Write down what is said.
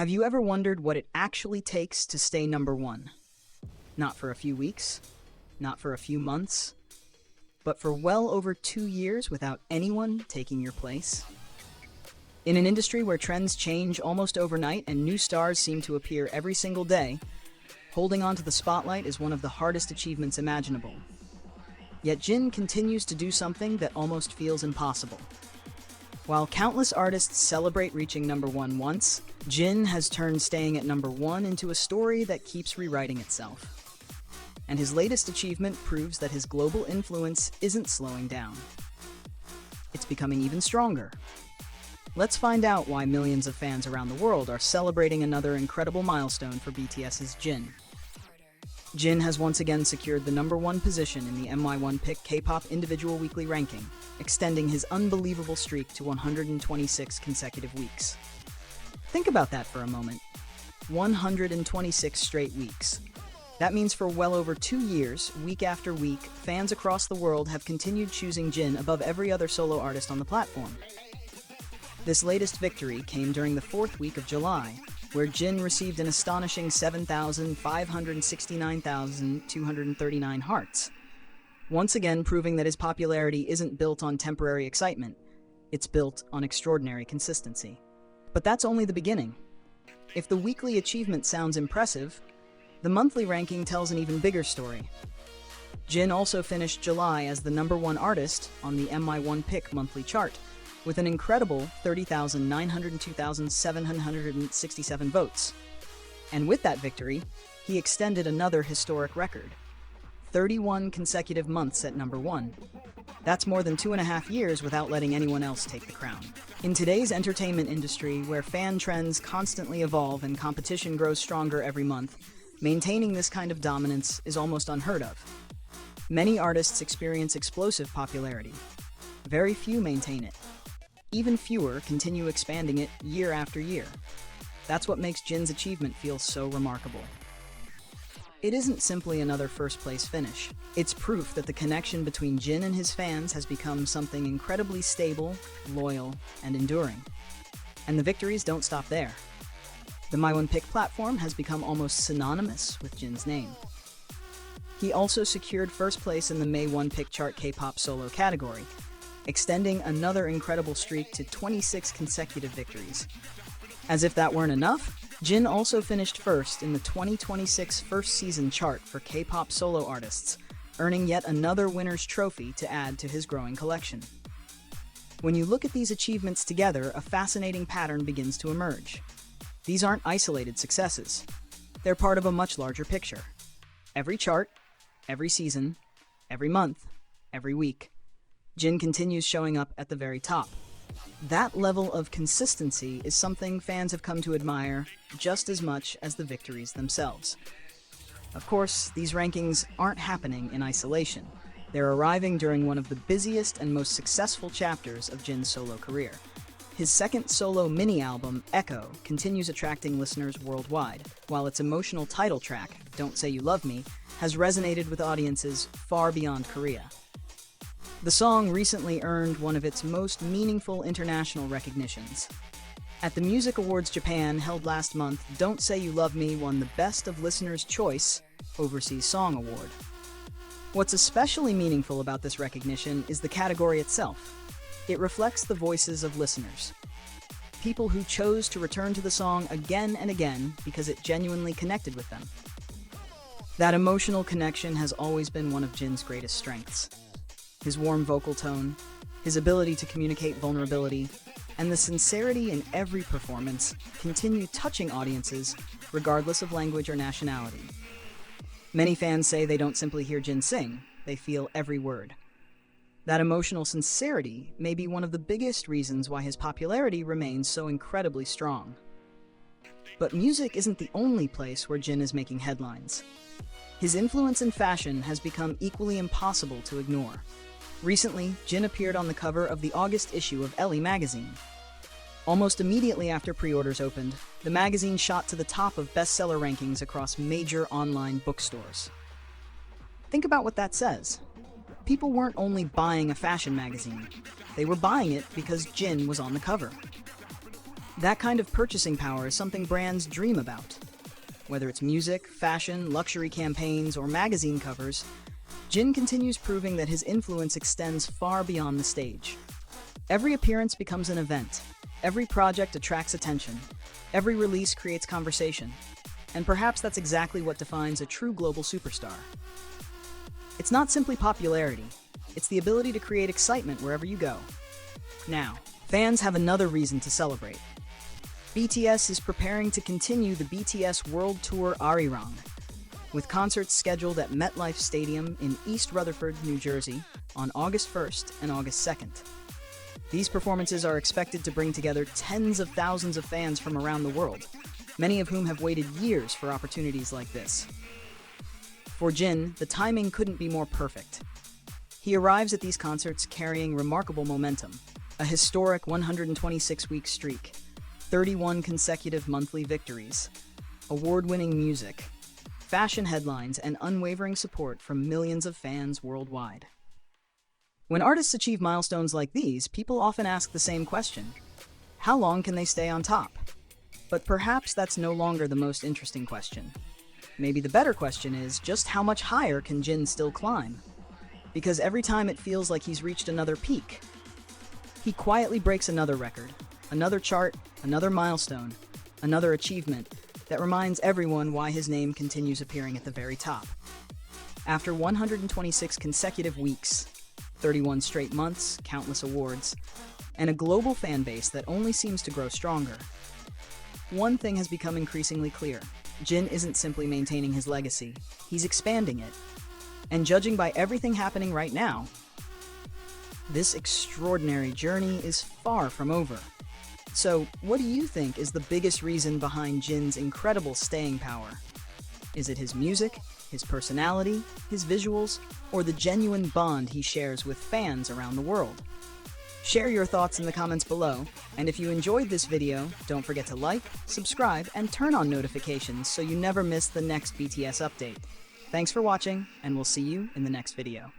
Have you ever wondered what it actually takes to stay number one? Not for a few weeks, not for a few months, but for well over 2 years without anyone taking your place? In an industry where trends change almost overnight and new stars seem to appear every single day, holding on to the spotlight is one of the hardest achievements imaginable. Yet Jin continues to do something that almost feels impossible. While countless artists celebrate reaching number one once, Jin has turned staying at number one into a story that keeps rewriting itself. And his latest achievement proves that his global influence isn't slowing down. It's becoming even stronger. Let's find out why millions of fans around the world are celebrating another incredible milestone for BTS's Jin. Jin has once again secured the number one position in the My1 K-pop individual weekly ranking, extending his unbelievable streak to 126 consecutive weeks. Think about that for a moment. 126 straight weeks. That means for well over 2 years, week after week, fans across the world have continued choosing Jin above every other solo artist on the platform. This latest victory came during the 4th week of July, where Jin received an astonishing 7,569,239 hearts. Once again proving that his popularity isn't built on temporary excitement, it's built on extraordinary consistency. But that's only the beginning. If the weekly achievement sounds impressive, the monthly ranking tells an even bigger story. Jin also finished July as the number one artist on the My1 monthly chart, with an incredible 30,902,767 votes. And with that victory, he extended another historic record: 31 consecutive months at number one. That's more than 2.5 years without letting anyone else take the crown. In today's entertainment industry, where fan trends constantly evolve and competition grows stronger every month, maintaining this kind of dominance is almost unheard of. Many artists experience explosive popularity. Very few maintain it. Even fewer continue expanding it year after year. That's what makes Jin's achievement feel so remarkable. It isn't simply another first-place finish. It's proof that the connection between Jin and his fans has become something incredibly stable, loyal, and enduring. And the victories don't stop there. The My1 platform has become almost synonymous with Jin's name. He also secured first place in the May1 chart K-pop solo category, extending another incredible streak to 26 consecutive victories. As if that weren't enough, Jin also finished first in the 2026 first season chart for K-pop solo artists, earning yet another winner's trophy to add to his growing collection. When you look at these achievements together, a fascinating pattern begins to emerge. These aren't isolated successes. They're part of a much larger picture. Every chart, every season, every month, every week, Jin continues showing up at the very top. That level of consistency is something fans have come to admire just as much as the victories themselves. Of course, these rankings aren't happening in isolation. They're arriving during one of the busiest and most successful chapters of Jin's solo career. His second solo mini-album, Echo, continues attracting listeners worldwide, while its emotional title track, Don't Say You Love Me, has resonated with audiences far beyond Korea. The song recently earned one of its most meaningful international recognitions. At the Music Awards Japan held last month, Don't Say You Love Me won the Best of Listener's Choice Overseas Song Award. What's especially meaningful about this recognition is the category itself. It reflects the voices of listeners. People who chose to return to the song again and again because it genuinely connected with them. That emotional connection has always been one of Jin's greatest strengths. His warm vocal tone, his ability to communicate vulnerability, and the sincerity in every performance continue touching audiences regardless of language or nationality. Many fans say they don't simply hear Jin sing, they feel every word. That emotional sincerity may be one of the biggest reasons why his popularity remains so incredibly strong. But music isn't the only place where Jin is making headlines. His influence in fashion has become equally impossible to ignore. Recently, Jin appeared on the cover of the August issue of Elle magazine. Almost immediately after pre-orders opened, the magazine shot to the top of bestseller rankings across major online bookstores. Think about what that says. People weren't only buying a fashion magazine, they were buying it because Jin was on the cover. That kind of purchasing power is something brands dream about. Whether it's music, fashion, luxury campaigns, or magazine covers, Jin continues proving that his influence extends far beyond the stage. Every appearance becomes an event. Every project attracts attention. Every release creates conversation. And perhaps that's exactly what defines a true global superstar. It's not simply popularity. It's the ability to create excitement wherever you go. Now, fans have another reason to celebrate. BTS is preparing to continue the BTS World Tour Arirang, with concerts scheduled at MetLife Stadium in East Rutherford, New Jersey, on August 1st and August 2nd. These performances are expected to bring together tens of thousands of fans from around the world, many of whom have waited years for opportunities like this. For Jin, the timing couldn't be more perfect. He arrives at these concerts carrying remarkable momentum, a historic 126-week streak, 31 consecutive monthly victories, award-winning music, fashion headlines, and unwavering support from millions of fans worldwide. When artists achieve milestones like these, people often ask the same question: how long can they stay on top? But perhaps that's no longer the most interesting question. Maybe the better question is, just how much higher can Jin still climb? Because every time it feels like he's reached another peak, he quietly breaks another record, another chart, another milestone, another achievement that reminds everyone why his name continues appearing at the very top. After 126 consecutive weeks, 31 straight months, countless awards, and a global fan base that only seems to grow stronger, one thing has become increasingly clear. Jin isn't simply maintaining his legacy, he's expanding it. And judging by everything happening right now, this extraordinary journey is far from over. So, what do you think is the biggest reason behind Jin's incredible staying power? Is it his music, his personality, his visuals, or the genuine bond he shares with fans around the world? Share your thoughts in the comments below, and if you enjoyed this video, don't forget to like, subscribe, and turn on notifications so you never miss the next BTS update. Thanks for watching, and we'll see you in the next video.